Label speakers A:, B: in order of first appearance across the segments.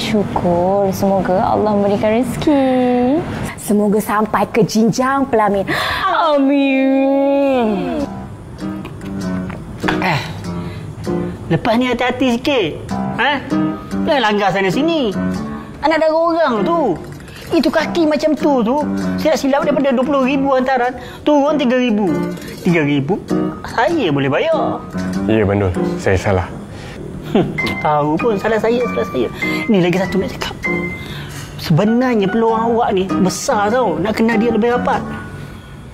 A: Syukur. Semoga Allah memberikan rezeki.
B: Semoga sampai ke jenjang pelamin. Amin.
C: Lepas ni hati-hati sikit. Jangan langgar sana sini. Anak dara orang tu. Itu kaki macam tu silap-silap daripada 20,000 hantaran turun 3,000. 3,000 saya boleh bayar.
D: Ya, Bandul. Saya salah.
C: Tahu pun salah saya. Ni lagi satu nak cakap. Sebenarnya peluang awak ni besar tau nak kenal dia lebih rapat.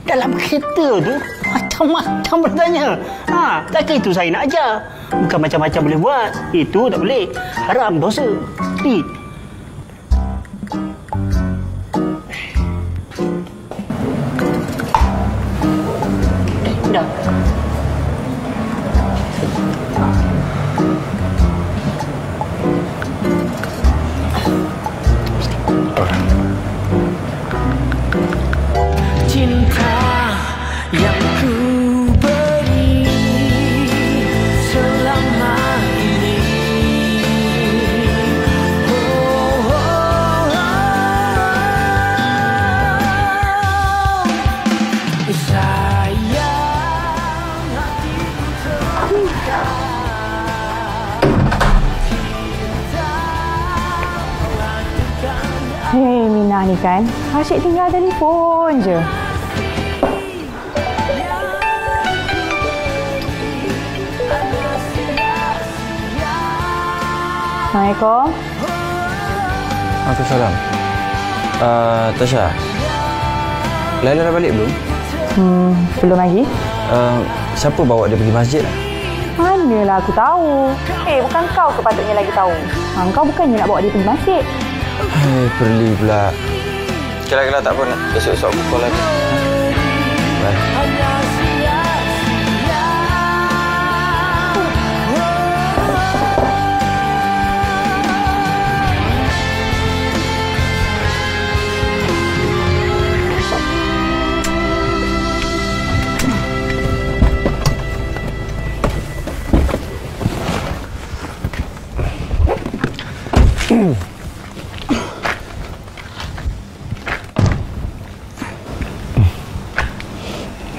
C: Dalam kereta tu macam-macam bertanya. Takkan itu saya nak ajar. Bukan macam-macam boleh buat. Itu tak boleh. Haram, dosa. Dah.
E: Cinta yang ku beri selama ini.
A: Hei, Mina ni kan, asyik tinggal telefon je. Assalamualaikum.
F: Waalaikumsalam. Tasha, Laila dah balik belum?
A: Belum lagi.
F: Siapa bawa dia pergi masjid?
A: Manalah aku tahu. Bukan kau sepatutnya lagi tahu. Kau bukannya nak bawa dia pergi masjid.
F: Hai, Perli pula. Kira-kira tak apa, esok-esok aku call lagi. Bye.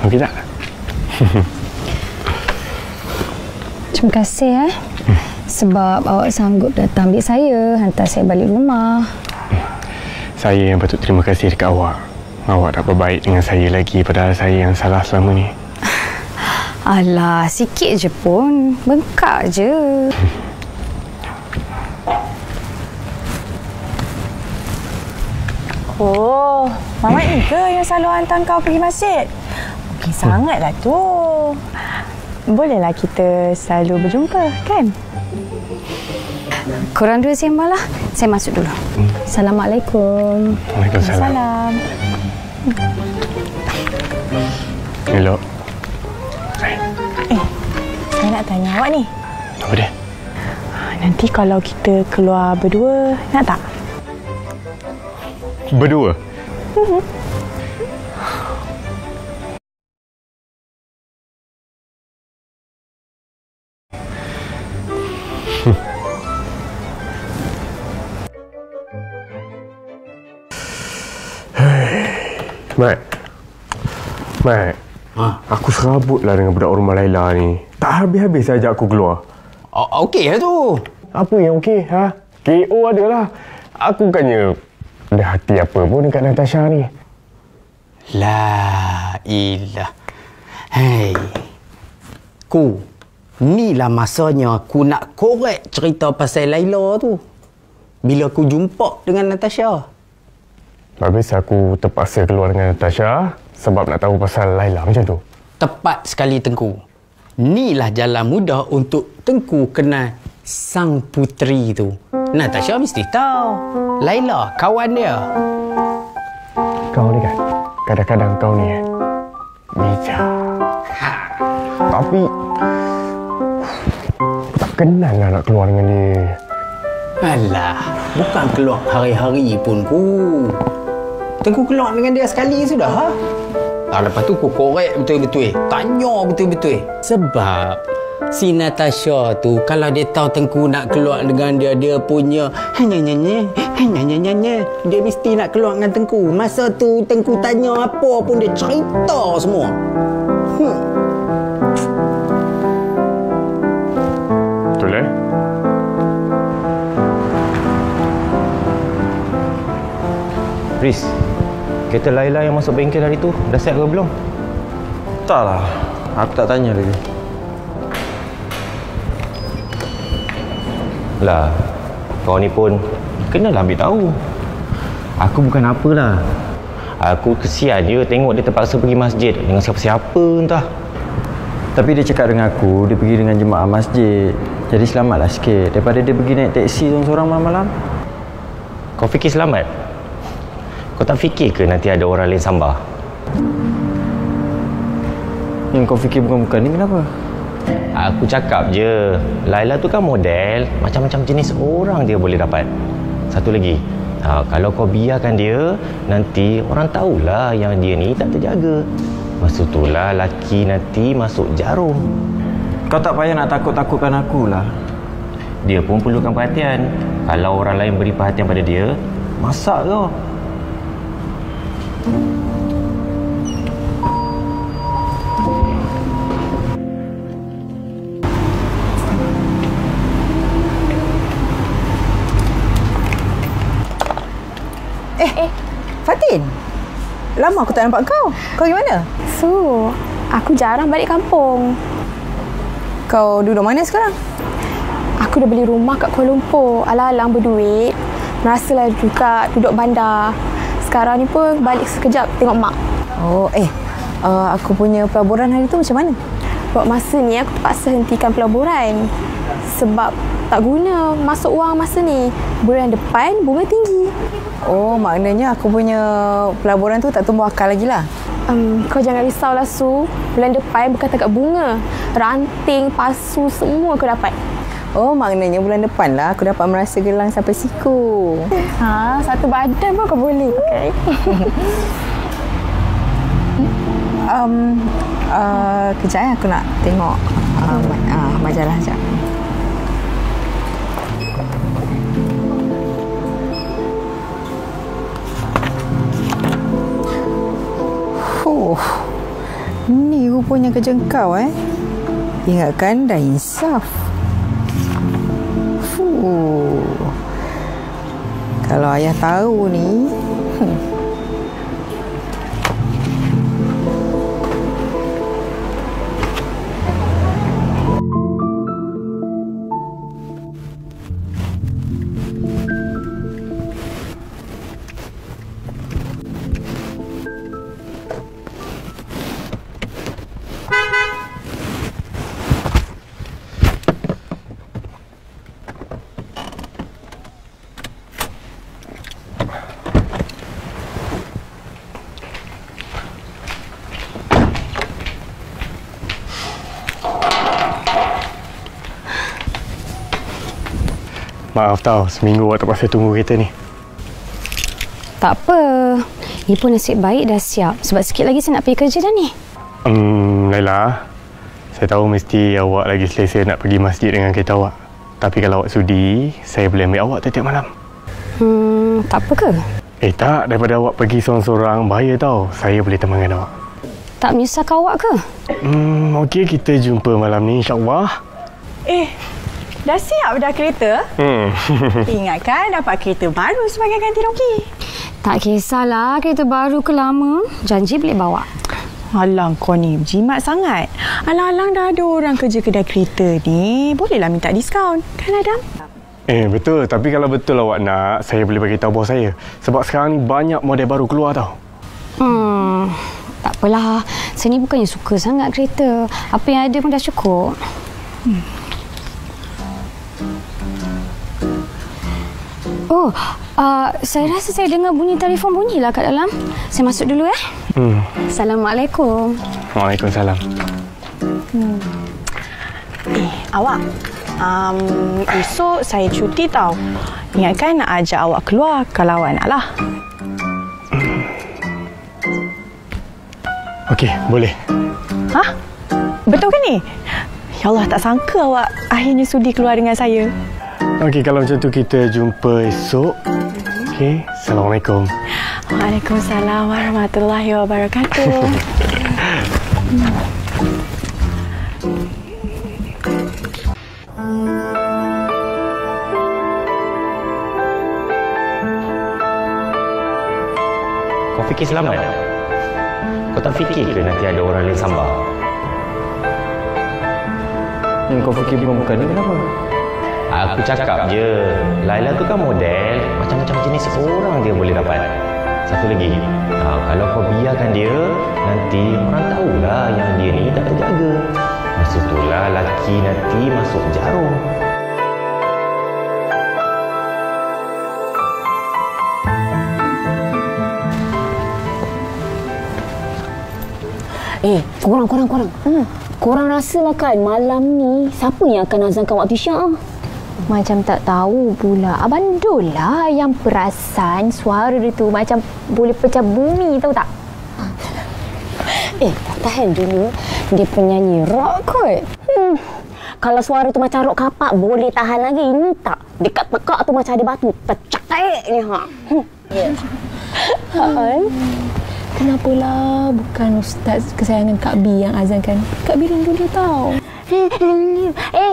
D: Okey tak?
A: Terima kasih sebab awak sanggup datang ambil saya, hantar saya balik rumah.
D: Saya yang patut terima kasih dekat awak. Awak tak berbaik dengan saya lagi padahal saya yang salah selama ni.
A: Alah, sikit je pun. Bengkak je.
B: Oh, Mamat ni ke yang selalu hantar kau pergi masjid? Okey sangatlah tu. Bolehlah kita selalu berjumpa, kan?
A: Korang dua sembang lah. Saya masuk dulu. Assalamualaikum.
D: Waalaikumsalam. Elok.
B: Saya nak tanya awak ni.
D: Apa dia?
B: Nanti kalau kita keluar berdua, nak tak?
D: Berdua? Mat, aku serabutlah dengan budak rumah Laila ni. Tak habis-habis ajak aku keluar.
C: Okey lah tu.
D: Apa yang okey, KO adalah. Aku bukannya ada hati apa pun dekat Natasha ni.
C: La ilah. Hei. Inilah masanya aku nak korek cerita pasal Laila tu. Bila aku jumpa dengan Natasha.
D: Habis aku terpaksa keluar dengan Natasha sebab nak tahu pasal Laila macam tu.
C: Tepat sekali Tengku. Inilah jalan mudah untuk Tengku kenal sang puteri tu. Natasha mesti tahu. Laila kawan dia.
D: Kau ni kan, kadang-kadang kau ni bijak. Tapi aku tak kenal lah nak keluar dengan dia.
C: Alah, bukan keluar hari-hari pun Tengku keluar dengan dia sekali sudah. Lepas tu aku korek betul-betul. Tanya betul-betul. Sebab
G: Si Natasha tu kalau dia tahu Tengku nak keluar dengan dia, dia punya hanya dia mesti nak keluar dengan Tengku. Masa tu Tengku tanya apa pun dia cerita semua.
D: Betul
H: Riz, kereta Laila yang masuk bengkel hari tu dah siap ke belum?
F: Tak lah. Aku tak tanya lagi.
H: Lah, kau ni pun kenalah ambil tahu. Aku bukan apalah. Aku kesian je tengok dia terpaksa pergi masjid dengan siapa-siapa entah.
F: Tapi dia cakap dengan aku, dia pergi dengan jemaah masjid. Jadi selamatlah sikit daripada dia pergi naik teksi seorang-seorang malam-malam.
H: Kau fikir selamat? Kau tak fikir ke nanti ada orang lain sambah?
F: Yang kau fikir bukan-bukan ni kenapa?
H: Aku cakap je, Laila tu kan model, macam-macam jenis orang dia boleh dapat. Satu lagi, kalau kau biarkan dia, nanti orang tahulah yang dia ni tak terjaga. Masa itulah laki nanti masuk jarum.
F: Kau tak payah nak takut-takutkan aku lah.
H: Dia pun perlukan perhatian. Kalau orang lain beri perhatian pada dia, masak kau.
B: Fatin, lama aku tak nampak kau. Kau pergi mana?
I: Aku jarang balik kampung.
B: Kau duduk mana sekarang?
I: Aku dah beli rumah kat Kuala Lumpur. Alang-alang berduit. Merasalah juga duduk bandar. Sekarang ni pun balik sekejap tengok mak.
B: Aku punya pelaburan hari tu macam mana?
I: Buat masa ni aku terpaksa hentikan pelaburan. Sebab tak guna masuk wang masa ni. Bulan depan bunga tinggi.
B: Maknanya aku punya pelaburan tu tak tumbuh akal lagi lah.
I: Kau jangan risaulah Su. Bulan depan bukan takat bunga. Ranting, pasu semua kau dapat.
B: Maknanya bulan depan lah aku dapat merasa gelang sampai siku.
I: Satu badan pun kau boleh pakai.
B: Kejap aku nak tengok majalah sekejap. Ni rupanya kerja kau Ingatkan dah insaf. Kalau ayah tahu ni
D: Maaf tau, seminggu awak terpaksa tunggu kereta ni.
A: Tak apa. Ni pun nasib baik dah siap. Sebab sikit lagi saya nak pergi kerja dah ni.
D: Laila, saya tahu mesti awak lagi selesa nak pergi masjid dengan kereta awak. Tapi kalau awak sudi, saya boleh ambil awak setiap malam.
A: Tak apa ke?
D: Tak, daripada awak pergi seorang-seorang bahaya tau. Saya boleh temankan awak.
A: Tak menyusahkan awak ke?
D: Okey, kita jumpa malam ni insya-Allah.
B: Dah siap dah kereta? Ingatkan dapat kereta baru sebagai ganti rugi.
A: Tak kisahlah kereta baru ke lama. Janji boleh bawa.
B: Alang kau ni jimat sangat. Alang-alang dah ada orang kerja kedai kereta ni. Bolehlah minta diskaun. Kan Adam?
D: Betul. Tapi kalau betul awak nak, saya boleh bagi tahu bos saya. Sebab sekarang ni banyak model baru keluar tau.
A: Tak apalah. Saya ni bukannya suka sangat kereta. Apa yang ada pun dah cukup. Saya rasa saya dengar bunyi telefon bunyilah kat dalam. Saya masuk dulu Assalamualaikum.
D: Waalaikumsalam.
B: Awak, esok saya cuti tau. Ingatkan nak ajak awak keluar kalau awak nak lah.
D: Okey, boleh.
B: Betul ke ni? Ya Allah, tak sangka awak akhirnya sudi keluar dengan saya.
D: Okey, kalau macam tu kita jumpa esok. Okey, Assalamualaikum.
B: Waalaikumsalam warahmatullahi wabarakatuh.
H: Kau fikir selamat? Kau tak fikir ke nanti ada orang lain sambar?
F: Yang kau fikir bukan dia, kenapa?
H: Aku cakap je, Laila tu kan model, macam-macam jenis orang dia boleh dapat. Satu lagi, kalau kau biarkan dia, nanti orang tahulah yang dia ni tak terjaga. Masa itulah laki nanti masuk jarum.
A: Korang. Korang rasalah kan malam ni siapa yang akan azankan waktu syak?
I: Macam tak tahu pula. Abang Dul lah yang perasan suara dia tu macam boleh pecah bumi, tahu tak?
A: Tak tahan dulu. Dia penyanyi rock kot. Kalau suara tu macam rock kapak boleh tahan lagi. Ini tak. Dekat tekak tu macam ada batu. Tercekeknya.
I: Kenapalah bukan ustaz kesayangan Kak B yang azankan? Kak B rindu dia tau.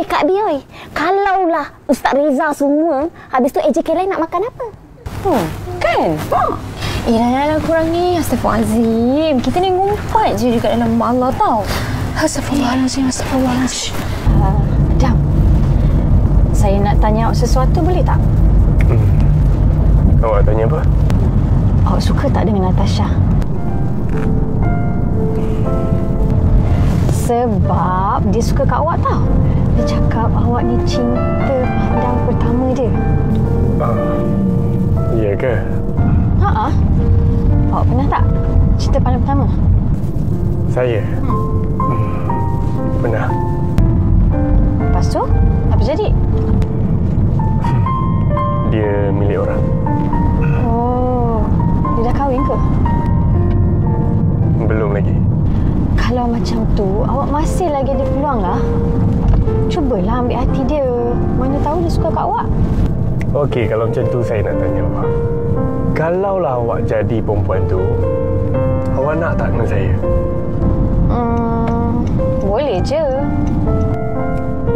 A: Kak B oi. Kalaulah Ustaz Reza semua, habis tu AJK lain nak makan apa? Kan?
I: Dah kurang ni. Astaghfirullahalazim. Kita ni ngumpat je dekat dalam rumah Allah tau. Astaghfirullahalazim.
A: Jam. Saya nak tanya awak sesuatu, boleh tak?
D: Awak tanya apa?
A: Awak suka tak dengan Natasha? Sebab dia suka kat awak tau. Dia cakap awak ni cinta pandang pertama je.
D: Iya ke?
A: Awak pernah tak cinta pandang pertama?
D: Saya? Pernah.
A: Lepas tu, apa jadi?
D: Dia milik orang.
A: Oh, dia dah kahwin ke?
D: Belum lagi.
A: Kalau macam tu, awak masih lagi ada peluang lah. Cubalah ambil hati dia. Mana tahu dia suka kat awak.
D: Okey, kalau macam tu saya nak tanya awak. Kalaulah awak jadi perempuan tu, awak nak tak dengan saya?
A: Boleh je.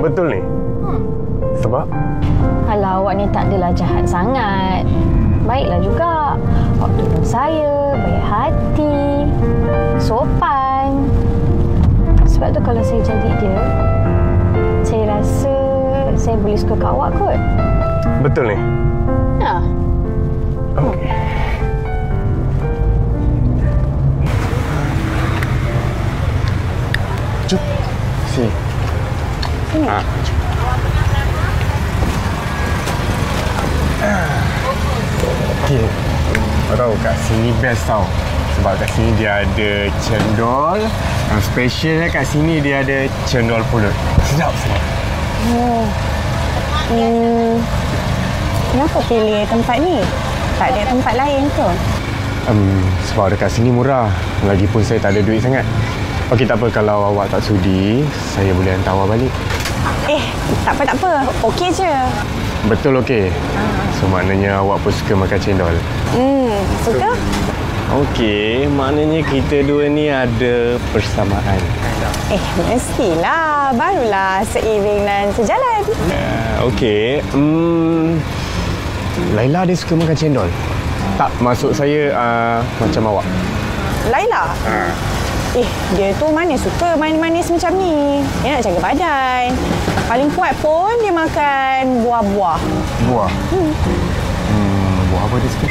D: Betul ni? Sebab?
A: Kalau awak ni tak adalah jahat sangat. Baiklah juga. Awak tolong saya, baik hati, sopan. Sebab tu kalau saya jadi dia, saya rasa saya boleh suka kat awak kot.
D: Betul ni?
A: Ya.
D: Okey. Jom. Sini.
A: Sini.
D: Okey. Kau tahu kat sini best tau. Sebab kat sini dia ada cendol. Yang specialnya kat sini dia ada cendol pulut. Sedap.
B: Kenapa pilih tempat ni? Tak ada tempat lain ke?
D: Sebab dekat sini murah. Lagipun saya tak ada duit sangat. Okey, tak apa. Kalau awak tak sudi, saya boleh hantar awak balik.
B: Tak apa. Okey je.
D: Betul okey? So maknanya awak pun suka makan cendol?
B: Suka?
D: Okey, maknanya kita dua ni ada persamaan.
B: Mestilah. Barulah seiring dan sejalan.
D: Okey. Laila dia suka makan cendol? Tak, maksud saya macam awak.
B: Laila? Dia tu mana suka manis-manis macam ni. Dia nak jaga badan. Paling kuat pun dia makan buah-buah.
D: Buah? Buah apa dia suka?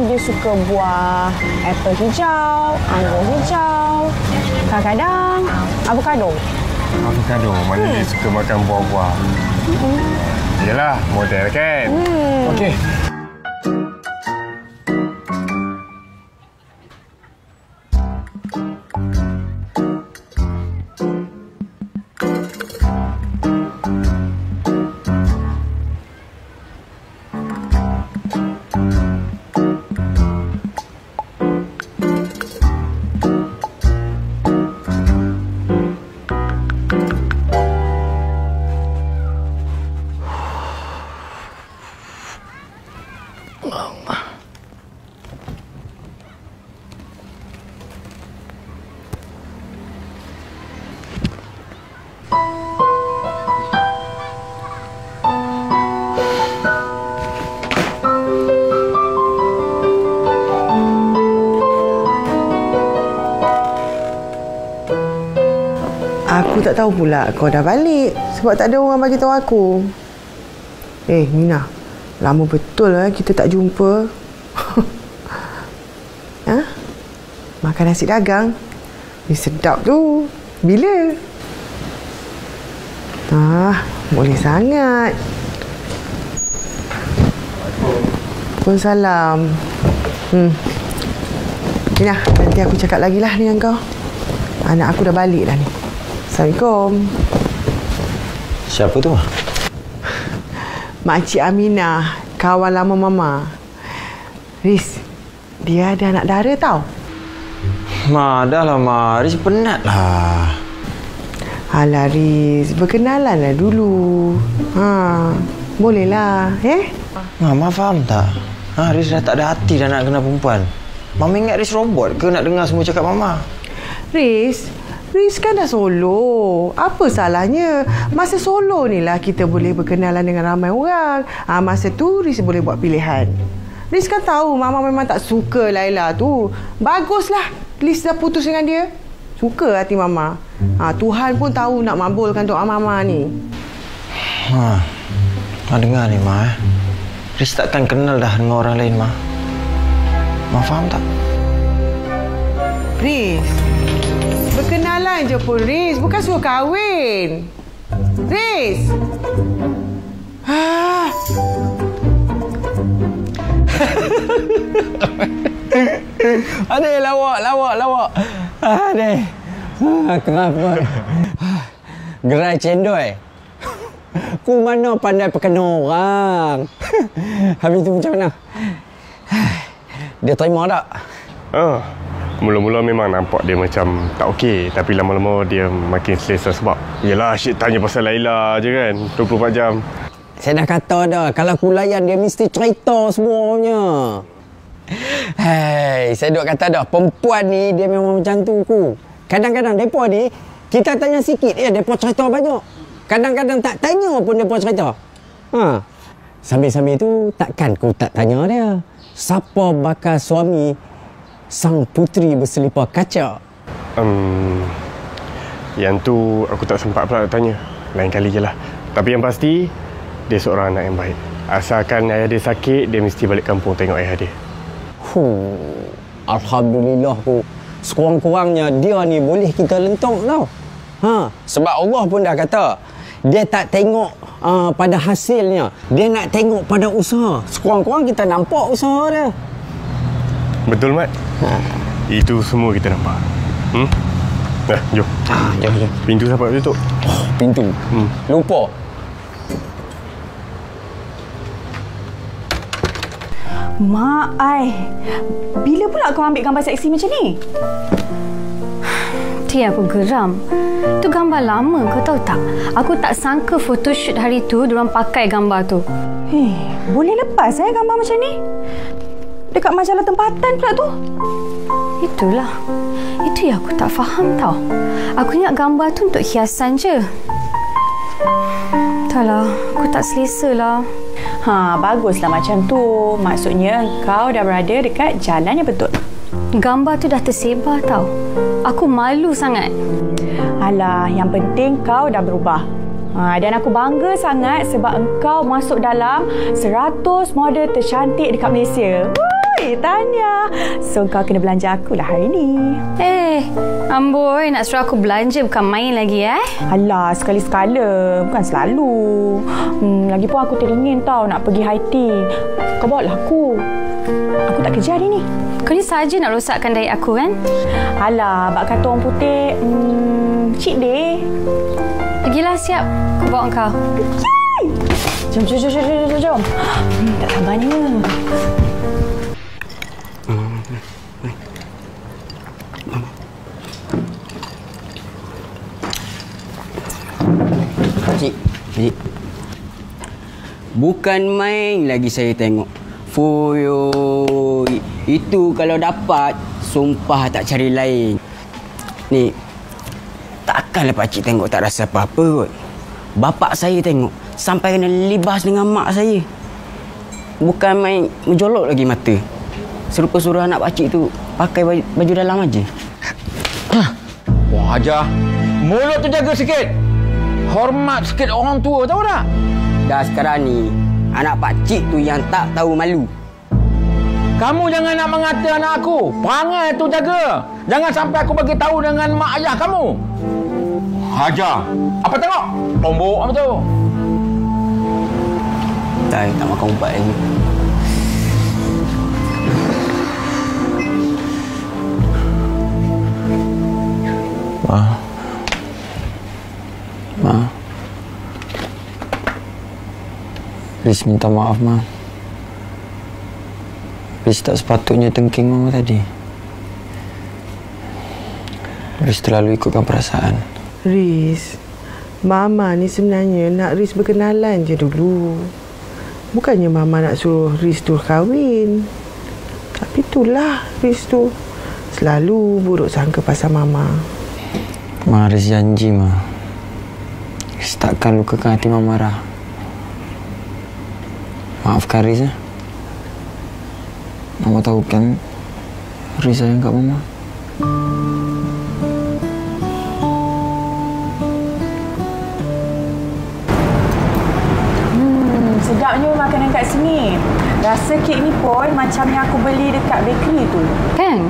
B: Dia suka buah apple hijau, anggur hijau, kadang-kadang avocado.
D: Avocado? Mana dia suka makan buah-buah? Yelah, model kan? Okey.
J: Aku tak tahu pula kau dah balik sebab tak ada orang bagi tahu aku. Nina, lama betul kita tak jumpa. Ha? Makan nasi dagang. Sedap tu. Bila? Boleh sangat. Waalaikumsalam. Nina, nanti aku cakap lagi lah dengan kau. Anak aku dah balik dah ni. Assalamualaikum.
F: Siapa tu?
J: Makcik Aminah, kawan lama Mama. Riz, dia ada anak dara tau.
F: Dah lah, Ma. Riz penat lah.
J: Alah, Riz. Berkenalan lah dulu. Bolehlah,
F: Mama faham tak? Riz dah tak ada hati dah nak kenal perempuan. Mama ingat Riz robot ke nak dengar semua cakap Mama?
J: Riz kan dah solo. Apa salahnya? Masa solo ni lah kita boleh berkenalan dengan ramai orang. Masa tu Riz boleh buat pilihan. Riz kan tahu Mama memang tak suka Laila tu. Baguslah Riz dah putus dengan dia. Suka hati Mama. Tuhan pun tahu nak mabulkan doa Mama ni.
F: Dengar ni, Ma. Riz takkan kenal dah dengan orang lain, Ma. Ma faham tak?
J: Riz, berkenalan je pun, Riz. Bukan suruh kahwin. Riz!
G: Adik, lawak. Adik. Kenapa? Gerai cendol. Ku mana pandai perkena orang. Habis tu macam mana? Dia terima tak?
D: Mula-mula memang nampak dia macam tak okey, tapi lama-lama dia makin selesa sebab yelah asyik tanya pasal Laila je kan 24 jam.
G: Saya dah kata dah, kalau aku layan dia mesti cerita semuanya. Saya duk kata dah, perempuan ni dia memang macam tu ku. Kadang-kadang depa ni kita tanya sikit depa cerita banyak. Kadang-kadang tak tanya pun depa cerita. Sambil-sambil tu takkan ku tak tanya dia. Siapa bakal suami sang puteri berselipar kaca?
D: Yang tu aku tak sempat pula tanya. Lain kali je lah. Tapi yang pasti, dia seorang anak yang baik. Asalkan ayah dia sakit, dia mesti balik kampung tengok ayah dia.
G: Alhamdulillah ku. Sekurang-kurangnya dia ni boleh kita lentok tau. Sebab Allah pun dah kata, dia tak tengok pada hasilnya. Dia nak tengok pada usaha. Sekurang-kurang kita nampak usaha dia.
D: Betul, Mat? Itu semua kita nampak. Jom.
G: Jom.
D: Pintu siapa tutup?
G: Pintu? Lupa.
B: Mak, bila pula kau ambil gambar seksi macam ni?
K: Aku geram. Tu gambar lama, kau tahu tak? Aku tak sangka photoshoot hari tu diorang pakai gambar tu.
B: Boleh lepas gambar macam ni? Dekat majalah tempatan pula tu.
K: Itulah. Itu yang aku tak faham tau. Aku ingat gambar tu untuk hiasan je. Entahlah, aku tak selesa lah.
B: Baguslah macam tu. Maksudnya kau dah berada dekat jalan yang betul.
K: Gambar tu dah tersebar tau. Aku malu sangat.
B: Alah, yang penting kau dah berubah. Dan aku bangga sangat sebab engkau masuk dalam 100 model tercantik dekat Malaysia. Tanya. So kau kena belanja akulah hari ni.
K: Amboi, nak suruh aku belanja bukan main lagi
B: Alah, sekali-sekala, bukan selalu. Lagipun aku teringin tau nak pergi high tea. Kau bawa lah aku. Aku tak kerja hari ni.
K: Kau ni saja nak rosakkan diet aku kan?
B: Alah, bak kata orang putih, cheat day.
K: Pergilah, siap. Aku bawa kau.
B: Jom. Tak sabarnya.
G: Cik. Bukan main lagi saya tengok. Fuyoy. Itu kalau dapat, sumpah tak cari lain. Ni, takkanlah pakcik tengok tak rasa apa-apa kot. Bapak saya tengok, sampai kena libas dengan mak saya. Bukan main menjolok lagi mata. Serupa suruh anak pakcik tu pakai baju dalam aja.
L: Wah, Hajar. Mulut tu jaga sikit. Hormat sikit orang tua, tahu tak?
G: Dah sekarang ni, anak pakcik tu yang tak tahu malu.
L: Kamu jangan nak mengata anak aku. Perangai tu jaga. Jangan sampai aku bagi tahu dengan mak ayah kamu. Hajar. Apa tengok? Tombok apa tu?
G: Tak makan ubat lagi.
F: Ma. Riz minta maaf, Ma. Riz tak sepatutnya tengking Mama tadi. Riz terlalu ikutkan perasaan.
J: Riz, Mama ni sebenarnya nak Riz berkenalan je dulu. Bukannya Mama nak suruh Riz tu kahwin. Tapi itulah Riz tu selalu buruk sangka pasal Mama.
F: Ma, Riz janji, Ma. Riz takkan lukakan hati Mama marah. Maafkan Riz, ya. Mama tahu kan Riz sayang kat Mama.
B: Sedapnya makanan kat sini. Rasa kek ni pun macam yang aku beli dekat bakery tu.
K: Kan?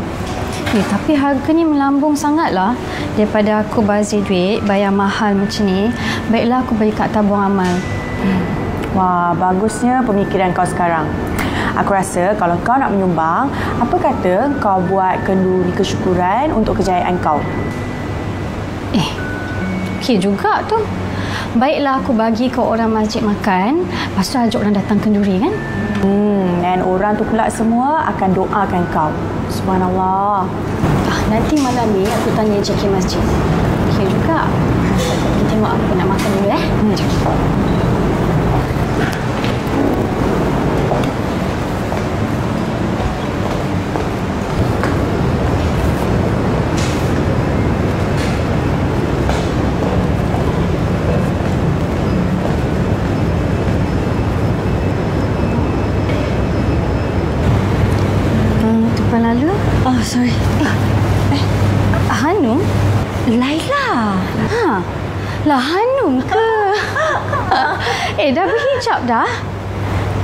K: Tapi harganya melambung sangatlah. Daripada aku bazir duit, bayar mahal macam ni, baiklah aku beli kat tabung amal.
B: Wah, bagusnya pemikiran kau sekarang. Aku rasa kalau kau nak menyumbang, apa kata kau buat kenduri kesyukuran untuk kejayaan kau?
K: Okey juga tu. Baiklah aku bagi ke orang masjid makan, lepas tu ajak orang datang kenduri kan?
B: Dan orang tu pula semua akan doakan kau. Subhanallah.
K: Nanti malam ni aku tanya JK masjid. Okey juga. Kita tengok apa nak makan dulu Lalu? Oh, sorry. Hanum? Laila. Lah Hanum ke? Dah berhijab dah?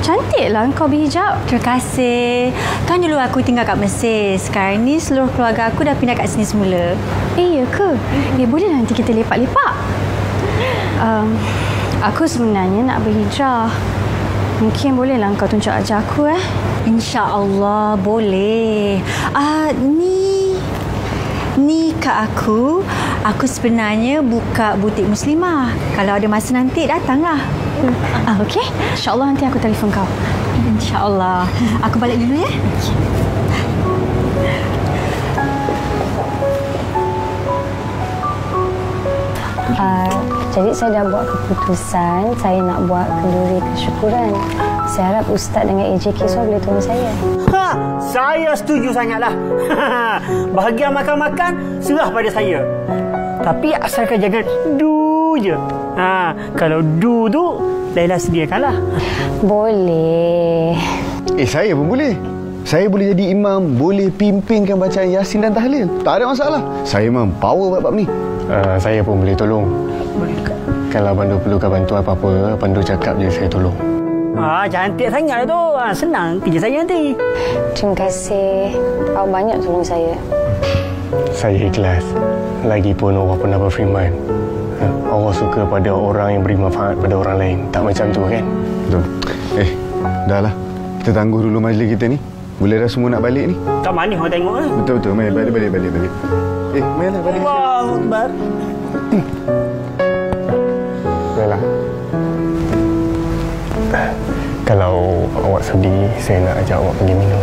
K: Cantiklah kau berhijab.
M: Terima kasih. Kan dulu aku tinggal kat Mesir. Sekarang ni seluruh keluarga aku dah pindah kat sini semula.
K: Ya ke? Boleh nanti kita lepak-lepak. Aku sebenarnya nak berhijrah. Mungkin bolehlah kau tunjuk ajar aku
M: InsyaAllah boleh. Ni kak aku. Aku sebenarnya buka butik muslimah. Kalau ada masa nanti datanglah.
K: Okey. InsyaAllah nanti aku telefon kau.
M: InsyaAllah. Aku balik dulu ya.
A: Jadi saya dah buat keputusan saya nak buat kenduri kesyukuran. Saya harap Ustaz dengan AJK semua boleh tolong saya.
C: Saya setuju sangatlah. Bahagian makan-makan serah pada saya. Tapi asalkan jangan do je. Kalau do tu Laila sediakanlah.
A: Boleh.
D: Saya pun boleh. Saya boleh jadi imam, boleh pimpinkan bacaan Yasin dan tahlil. Tak ada masalah. Saya memang power bab ni. Saya pun boleh tolong. Kalau Pandu perlukan bantuan apa-apa, Pandu cakap je saya tolong.
C: Cantik sangat tu. Senang kerja saya nanti.
A: Terima kasih. Awak banyak tolong saya.
D: Saya ikhlas. Lagipun Allah pernah berfirman, Allah suka pada orang yang beri manfaat pada orang lain. Tak macam tu kan? Betul. Dah lah. Kita tangguh dulu majlis kita ni. Boleh dah semua nak balik ni?
C: Kat mana orang tengok lah?
D: Betul. Mari balik. Marilah balik.
C: Allahu Akbar.
D: Marilah. Kalau awak sedih, saya nak ajak awak pergi minum.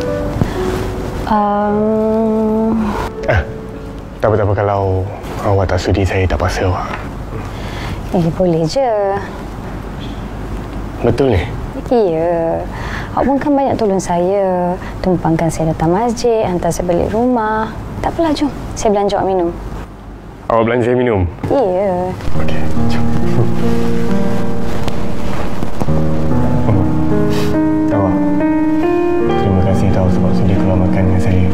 D: Tak apa. Kalau awak tak sudi, saya tak paksa awak.
A: Boleh je.
D: Betul ni?
A: Ya. Awak pun kan banyak tolong saya. Tumpangkan saya datang masjid, hantar saya balik rumah. Tak apalah, jom. Saya belanja awak minum.
D: Awak belanja saya minum?
A: Ya.
D: Okey, jom. Awak, terima kasih tahu sebab sudi keluar makan dengan saya.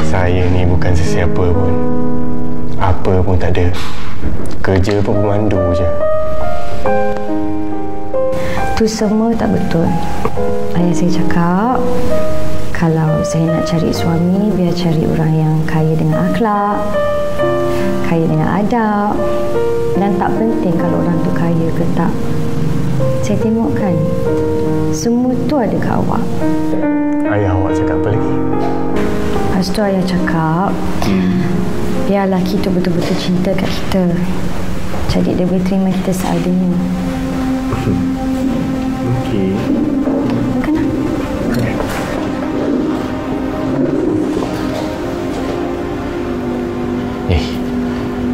D: Saya ni bukan sesiapa pun. Apa pun tak ada. Kerja pun pemandu je.
K: Itu semua tak betul. Ayah saya cakap, kalau saya nak cari suami, biar cari orang yang kaya dengan akhlak, kaya dengan adab. Dan tak penting kalau orang tu kaya ke tak. Saya tengok kan, semua tu ada kat awak.
D: Ayah awak cakap apa lagi?
K: Lepas tu ayah cakap, biar lelaki tu betul-betul cinta kat kita. Jadi dia boleh terima kita seadanya.
D: Okey.
K: Makan lah.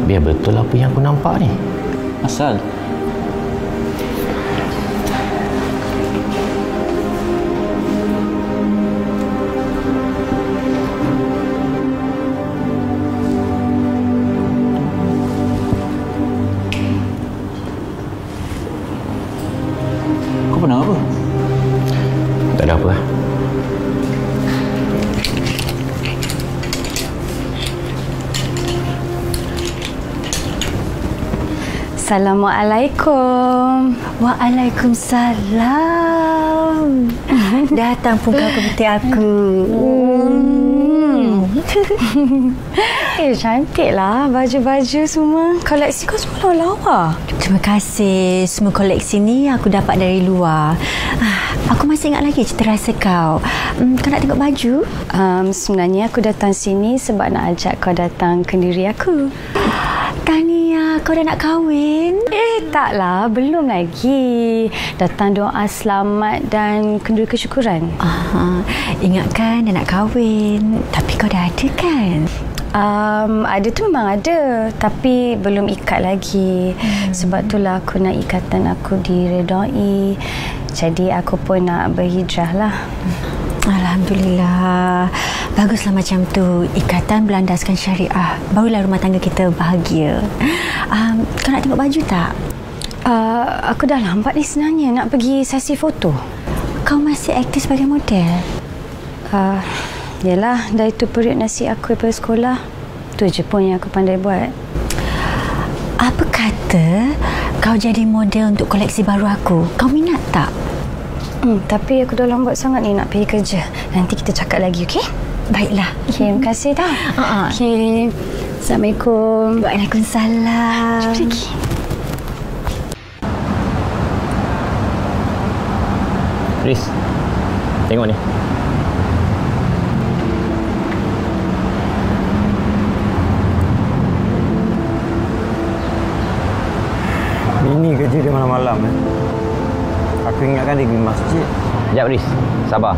H: Biar betul apa yang aku nampak ni.
F: Asal?
L: Kau pernah apa?
H: Tak ada apa.
M: Assalamualaikum. Waalaikumsalam. Datang pun kau ke butik aku.
K: Cantiklah baju-baju semua. Koleksi kau semua lawa.
M: Terima kasih. Semua koleksi ni aku dapat dari luar. Aku masih ingat lagi cita rasa kau. Kau nak tengok baju?
K: Sebenarnya aku datang sini sebab nak ajak kau datang ke diri aku.
M: Tahniah, kau dah nak kahwin?
K: Taklah, belum lagi. Datang doa selamat dan kenduri kesyukuran.
M: Ingatkan dah nak kahwin. Tapi kau dah ada kan?
K: Ada tu memang ada, tapi belum ikat lagi. Sebab itulah aku nak ikatan aku diredai. Jadi aku pun nak berhijrah lah.
M: Alhamdulillah. Baguslah macam tu. Ikatan berlandaskan syariah. Barulah rumah tangga kita bahagia. Kau nak tengok baju tak?
K: Aku dah lambat ni sebenarnya nak pergi sesi foto.
M: Kau masih aktif sebagai model?
K: Yelah, dah itu period nasib aku daripada sekolah. Tu je pun yang aku pandai buat.
M: Apa kata kau jadi model untuk koleksi baru aku? Kau minat tak?
K: Tapi aku dah lambat sangat ni nak pergi kerja. Nanti kita cakap lagi, okey?
M: Baiklah.
K: Okey, terima kasih tau. Okey. Assalamualaikum.
M: Waalaikumsalam.
K: Jom lagi.
H: Riz, tengok ni.
F: Ini kerja dia malam-malam. Aku ingatkan dia pergi masjid.
H: Sekejap Riz, sabar.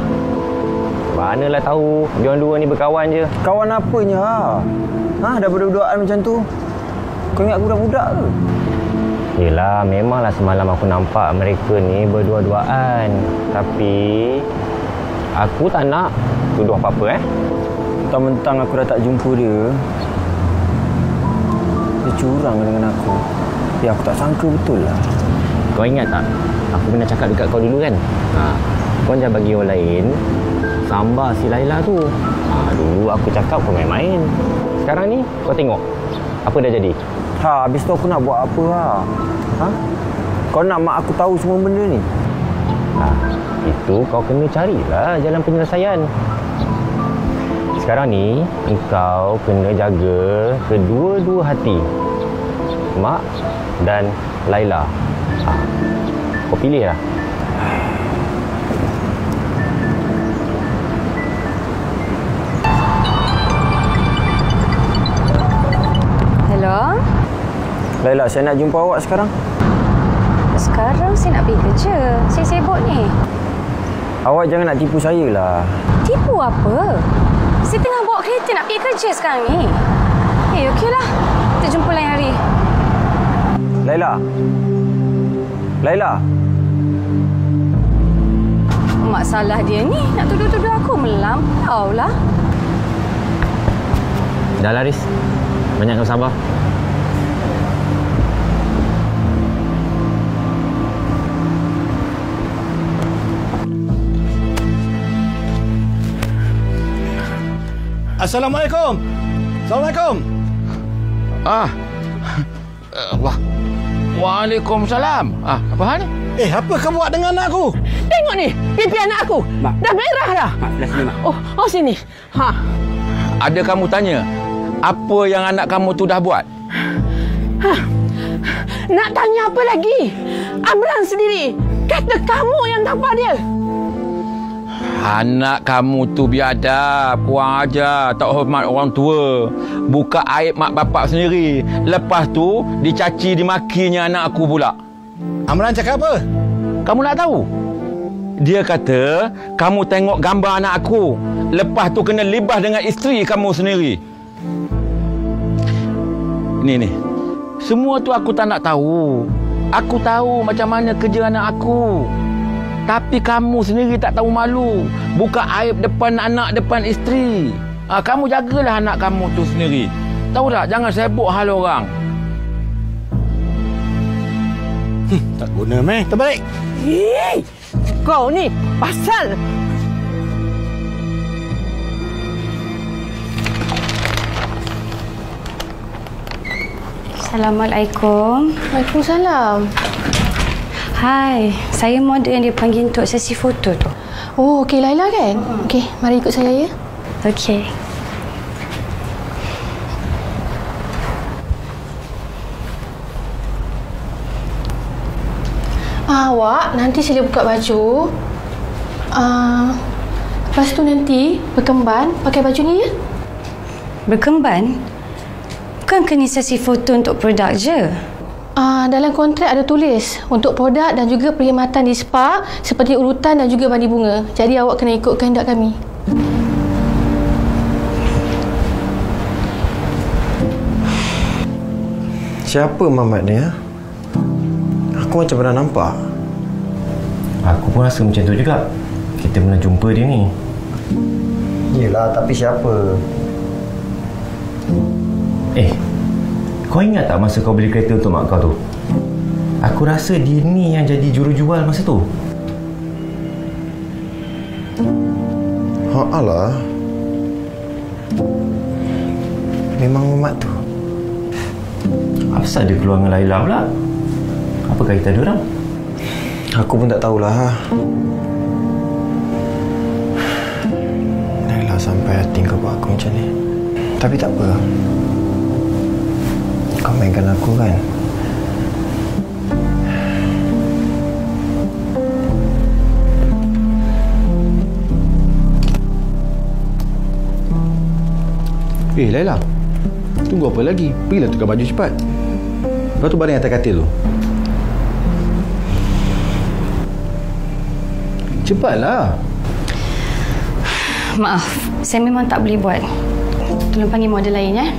H: Manalah tahu diorang dua ni berkawan je.
F: Kawan apanya? Dah berdua-duaan macam tu. Kau ingat budak-budak ke?
H: Yelah, memanglah semalam aku nampak mereka ni berdua-duaan. Tapi aku tak nak tuduh apa-apa
F: Mentang-mentang aku dah tak jumpa dia, dia curang dengan aku. Ya, aku tak sangka betul lah.
H: Kau ingat tak? Aku pernah cakap dekat kau dulu kan? Kau jangan bagi orang lain sambar si Laila tu. Dulu aku cakap kau main-main. Sekarang ni kau tengok apa dah jadi.
F: Habis tu aku nak buat apa Kau nak mak aku tahu semua benda ni?
H: Itu kau kena carilah jalan penyelesaian. Sekarang ni engkau kena jaga kedua-dua hati Mak dan Laila. Kau pilih lah.
K: Hello?
F: Laila, saya nak jumpa awak sekarang.
K: Sekarang saya nak pergi kerja. Saya sibuk ni.
F: Awak jangan nak tipu saya lah.
K: Tipu apa? Saya tengah bawa kereta nak pergi kerja sekarang ni. Okeylah. Kita jumpa lain hari.
F: Laila. Laila.
K: Mak salah dia ni. Nak tuduh-tuduh aku melampau lah.
H: Dah lah, Riz. Banyak kau sabar.
L: Assalamualaikum. Assalamualaikum. Waalaikumsalam. Apa hal ni? Apa kau buat dengan anak aku?
G: Tengok ni, pipi anak aku. Mak. Dah merah dah. Mak, belah sini, Mak. Oh, sini.
L: Ada kamu tanya, apa yang anak kamu tu dah buat?
G: Nak tanya apa lagi? Amran sendiri kata kamu yang tampar dia.
L: Anak kamu tu biadab, kurang ajar, tak hormat orang tua. Buka aib mak bapak sendiri. Lepas tu, dicaci, dimakinya anak aku pula.
N: Amran cakap apa?
L: Kamu nak tahu? Dia kata, kamu tengok gambar anak aku. Lepas tu kena libas dengan isteri kamu sendiri. Ni. Semua tu aku tak nak tahu. Aku tahu macam mana kerja anak aku. Tapi kamu sendiri tak tahu malu. Buka aib depan anak, depan isteri. Kamu jagalah anak kamu tu sendiri. Tahu tak? Jangan sibuk hal orang.
N: Tak guna, meh. Terbalik.
G: Kau ni pasal.
K: Assalamualaikum.
I: Waalaikumsalam.
K: Hai, saya model yang dia panggil untuk sesi foto tu.
I: Oh, okey Laila kan? Okey, mari ikut saya ya.
K: Okey.
I: Awak nanti sila buka baju. Lepas tu nanti berkemban pakai baju ni ya.
K: Berkemban? Bukan kena sesi foto untuk produk je?
I: Dalam kontrak ada tulis untuk produk dan juga perkhidmatan di spa seperti urutan dan juga mandi bunga. Jadi awak kena ikut kehendak kami.
F: Siapa Mamat ni? Aku macam pernah nampak.
H: Aku pun rasa macam tu juga. Kita pernah jumpa dia ni.
F: Yelah, tapi siapa?
H: Kau ingat tak masa kau beli kereta untuk mak kau tu? Aku rasa dia ni yang jadi jurujual masa tu.
F: Alah. Memang Mamat tu.
H: Apasal dia keluar dengan Laila pula? Apa kaitan dia orang?
F: Aku pun tak tahulah. Laila sampai hati kau buat aku macam ni. Tapi tak apa. Kau mainkan aku kan?
N: Laila, tunggu apa lagi? Pergilah tukar baju cepat. Lepas tu baring atas katil tu. Cepatlah.
K: Maaf, saya memang tak boleh buat. Tolong panggil model lain ya.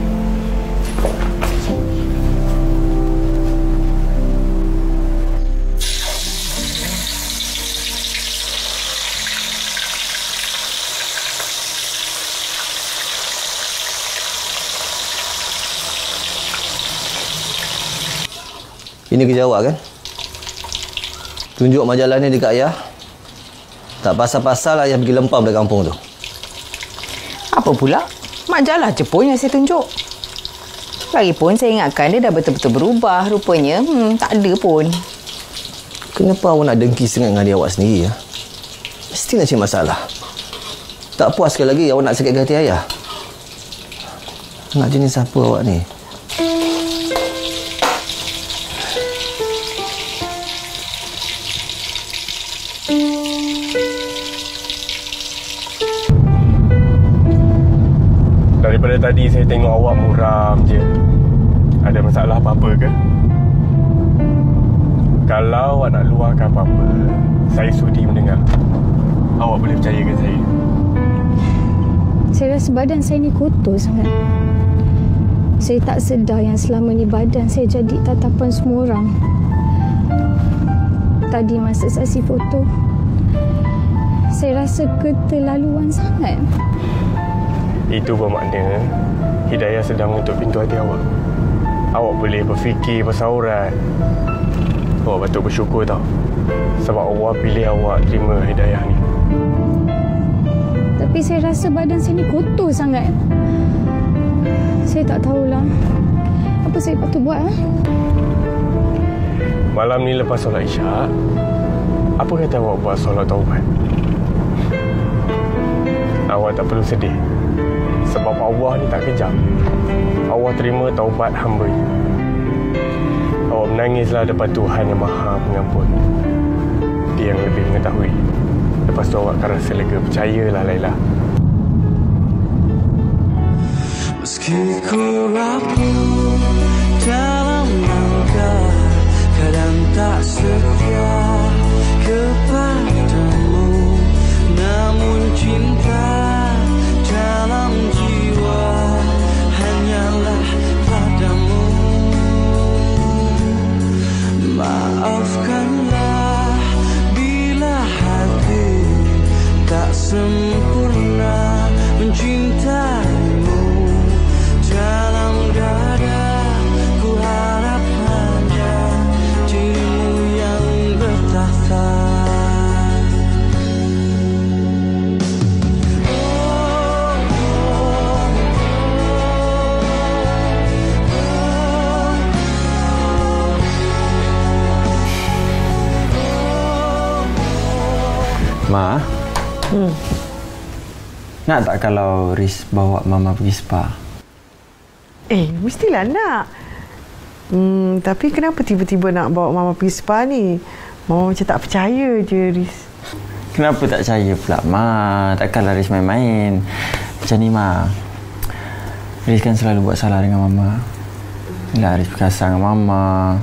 O: Ini kerja awak kan? Tunjuk majalah ni dekat ayah. Tak pasal-pasal ayah pergi lempam dari kampung tu.
P: Apa pula? Majalah je pun yang saya tunjuk. Lagipun saya ingatkan dia dah betul-betul berubah. Rupanya tak ada pun.
O: Kenapa awak nak dengki sangat dengan adik awak sendiri? Ya? Mesti nak cari masalah. Tak puas sekali lagi awak nak sakitkan hati ayah. Nak jenis apa awak ni?
D: Daripada tadi saya tengok awak muram je. Ada masalah apa-apa ke? Kalau awak nak luahkan apa-apa, saya sudi mendengar. Awak boleh percayakan saya.
Q: Saya rasa badan saya ni kotor sangat. Saya tak sedar yang selama ni badan saya jadi tatapan semua orang. Saya rasa keterlaluan sangat.
D: Itu bermakna Hidayah sedang menutup pintu hati awak. Awak boleh berfikir pasal aurat. Awak patut bersyukur tau. Sebab Allah pilih awak terima Hidayah ni.
Q: Tapi saya rasa badan saya ni kotor sangat. Saya tak tahulah. Apa saya patut buat?
D: Malam ni lepas solat Isyak, apa kata awak buat solat taubat? Awak tak perlu sedih. Sebab Allah ni tak kejam. Allah terima taubat hamba-Nya. Awak menangislah depan Tuhan yang Maha Pengampun. Dia yang lebih mengetahui. Lepas tu awak akan rasa lega. Percayalah Laila.
E: Meski ku rapuh dalam langkah, kadang tak setia kepadamu, namun cinta dalam jiwa hanyalah padamu. Maafkanlah bila hati tak sempurna mencintaimu. Dalam dada ku harap hanya dirimu yang bertahta.
F: Ma, nak tak kalau Riz bawa Mama pergi spa?
J: Mestilah nak. Tapi kenapa tiba-tiba nak bawa Mama pergi spa ni? Mama macam tak percaya je, Riz.
F: Kenapa tak percaya pula, Ma? Takkanlah Riz main-main. Macam ni, Ma. Riz kan selalu buat salah dengan Mama. Yelah, Riz berkasar dengan Mama.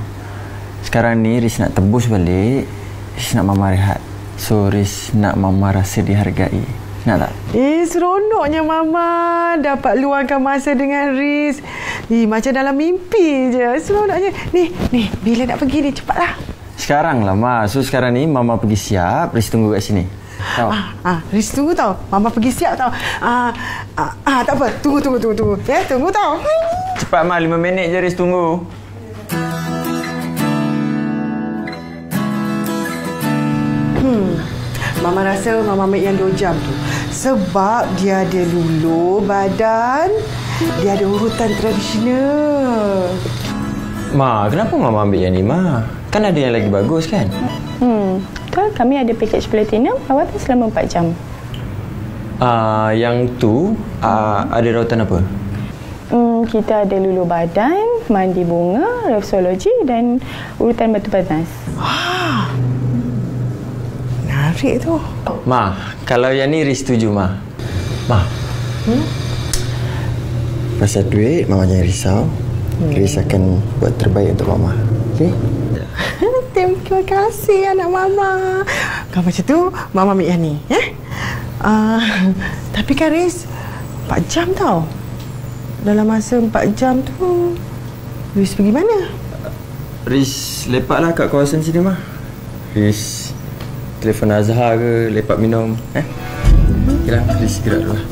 F: Sekarang ni Riz nak tebus balik. Riz nak Mama rehat. So, Riz nak Mama rasa dihargai. Nak tak?
J: Seronoknya Mama dapat luangkan masa dengan Riz. Macam dalam mimpi je. Seronoknya. Ni, bila nak pergi ni? Cepatlah.
F: Sekarang lah, Ma. So, sekarang ni Mama pergi siap. Riz tunggu kat sini. Tahu?
J: Riz tunggu tau. Mama pergi siap tau. Tak apa. Tunggu. Ya, tunggu tau.
F: Cepat, Ma. 5 minit je Riz tunggu.
J: Mama rasa Mama ambil yang 2 jam tu. Sebab dia ada luluh badan. Dia ada urutan tradisional.
F: Ma, kenapa Mama ambil yang ni, Ma? Kan ada yang lagi bagus, kan?
B: Betul, kami ada package platinum, rawatan selama 4 jam.
F: Yang tu, ada rawatan apa?
B: Kita ada luluh badan, mandi bunga, reflexology dan urutan batu panas.
J: Menarik tu.
F: Ma, kalau yang ni Riz setuju, Ma. Ma. Pasal duit, Mama jangan risau. Riz akan buat terbaik untuk Mama. Okey?
J: Terima kasih anak Mama. Kalau macam tu, Mama ambil yang ni. Tapi kan Riz, 4 jam tau. Dalam masa 4 jam tu, Riz pergi mana?
F: Riz lepaklah kat kawasan sini, Ma. Riz telefon Azhar ke, lepak minum. Okeylah, Riz gerak dulu lah.